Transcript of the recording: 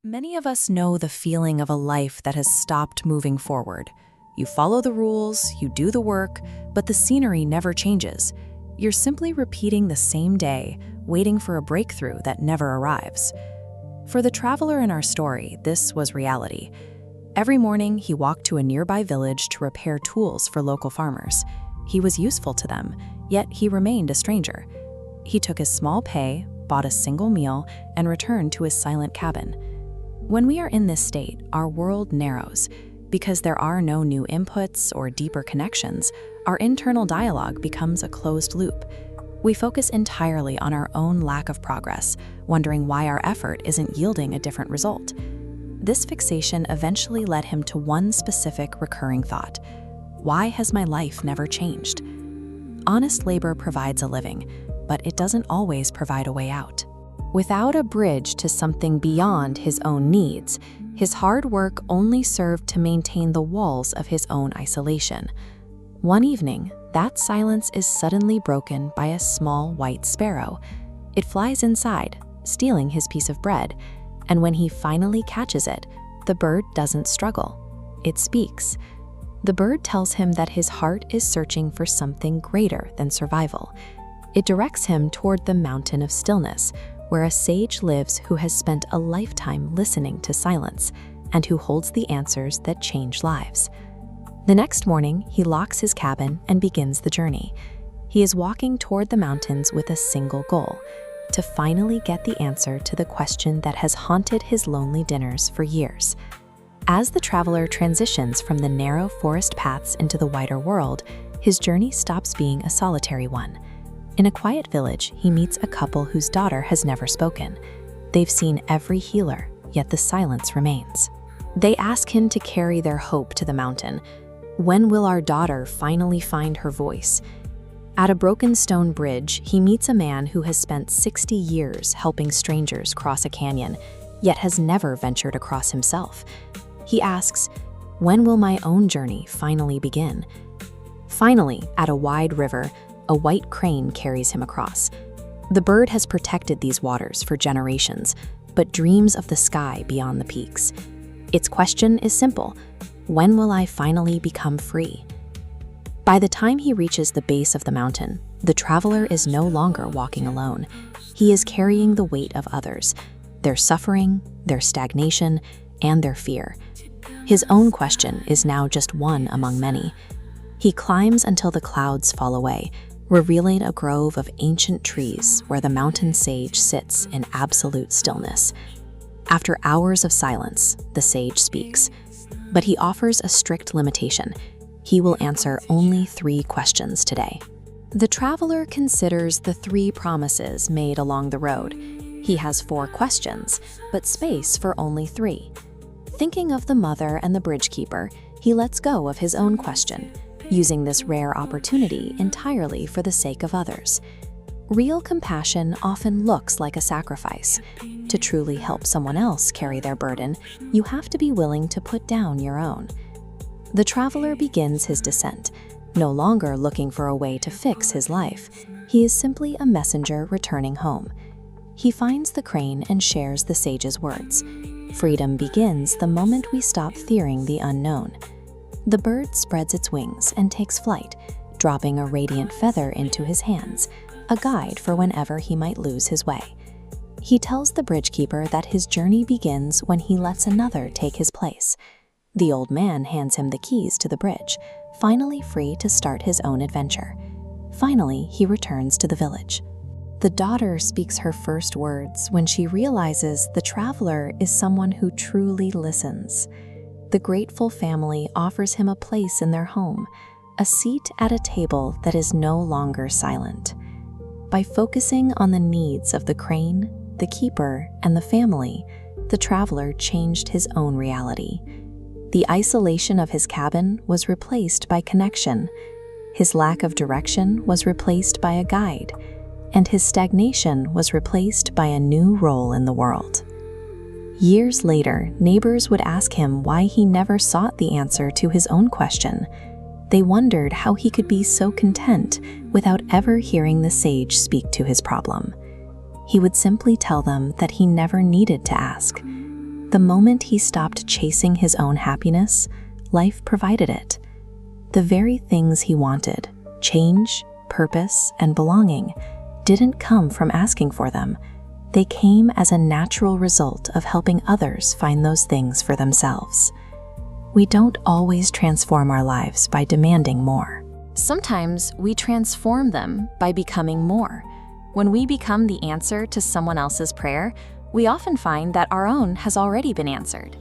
Many of us know the feeling of a life that has stopped moving forward. You follow the rules, you do the work, but the scenery never changes. You're simply repeating the same day, waiting for a breakthrough that never arrives. For the traveler in our story, this was reality. Every morning, he walked to a nearby village to repair tools for local farmers. He was useful to them, yet he remained a stranger. He took his small pay, bought a single meal, and returned to his silent cabin. When we are in this state, our world narrows. Because there are no new inputs or deeper connections, our internal dialogue becomes a closed loop. We focus entirely on our own lack of progress, wondering why our effort isn't yielding a different result. This fixation eventually led him to one specific recurring thought: why has my life never changed? Honest labor provides a living, but it doesn't always provide a way out. Without a bridge to something beyond his own needs, his hard work only served to maintain the walls of his own isolation. One evening, that silence is suddenly broken by a small white sparrow. It flies inside, stealing his piece of bread, and when he finally catches it, the bird doesn't struggle. It speaks. The bird tells him that his heart is searching for something greater than survival. It directs him toward the mountain of stillness, where a sage lives who has spent a lifetime listening to silence and who holds the answers that change lives. The next morning, he locks his cabin and begins the journey. He is walking toward the mountains with a single goal: to finally get the answer to the question that has haunted his lonely dinners for years. As the traveler transitions from the narrow forest paths into the wider world, his journey stops being a solitary one. In a quiet village, he meets a couple whose daughter has never spoken. They've seen every healer, yet the silence remains. They ask him to carry their hope to the mountain. When will our daughter finally find her voice? At a broken stone bridge, he meets a man who has spent 60 years helping strangers cross a canyon, yet has never ventured across himself. He asks, "When will my own journey finally begin?" Finally, at a wide river, a white crane carries him across. The bird has protected these waters for generations, but dreams of the sky beyond the peaks. Its question is simple: when will I finally become free? By the time he reaches the base of the mountain, the traveler is no longer walking alone. He is carrying the weight of others, their suffering, their stagnation, and their fear. His own question is now just one among many. He climbs until the clouds fall away, revealing a grove of ancient trees where the mountain sage sits in absolute stillness. After hours of silence, the sage speaks, but he offers a strict limitation. He will answer only 3 questions today. The traveler considers the 3 promises made along the road. He has 4 questions, but space for only 3. Thinking of the mother and the bridge keeper, he lets go of his own question, using this rare opportunity entirely for the sake of others. Real compassion often looks like a sacrifice. To truly help someone else carry their burden, you have to be willing to put down your own. The traveler begins his descent, no longer looking for a way to fix his life. He is simply a messenger returning home. He finds the crane and shares the sage's words. Freedom begins the moment we stop fearing the unknown. The bird spreads its wings and takes flight, dropping a radiant feather into his hands, a guide for whenever he might lose his way. He tells the bridge keeper that his journey begins when he lets another take his place. The old man hands him the keys to the bridge, finally free to start his own adventure. Finally, he returns to the village. The daughter speaks her first words when she realizes the traveler is someone who truly listens. The grateful family offers him a place in their home, a seat at a table that is no longer silent. By focusing on the needs of the crane, the keeper, and the family, the traveler changed his own reality. The isolation of his cabin was replaced by connection. His lack of direction was replaced by a guide, and his stagnation was replaced by a new role in the world. Years later, neighbors would ask him why he never sought the answer to his own question. They wondered how he could be so content without ever hearing the sage speak to his problem. He would simply tell them that he never needed to ask. The moment he stopped chasing his own happiness, life provided it. The very things he wanted, change, purpose, and belonging, didn't come from asking for them. They came as a natural result of helping others find those things for themselves. We don't always transform our lives by demanding more. Sometimes we transform them by becoming more. When we become the answer to someone else's prayer, we often find that our own has already been answered.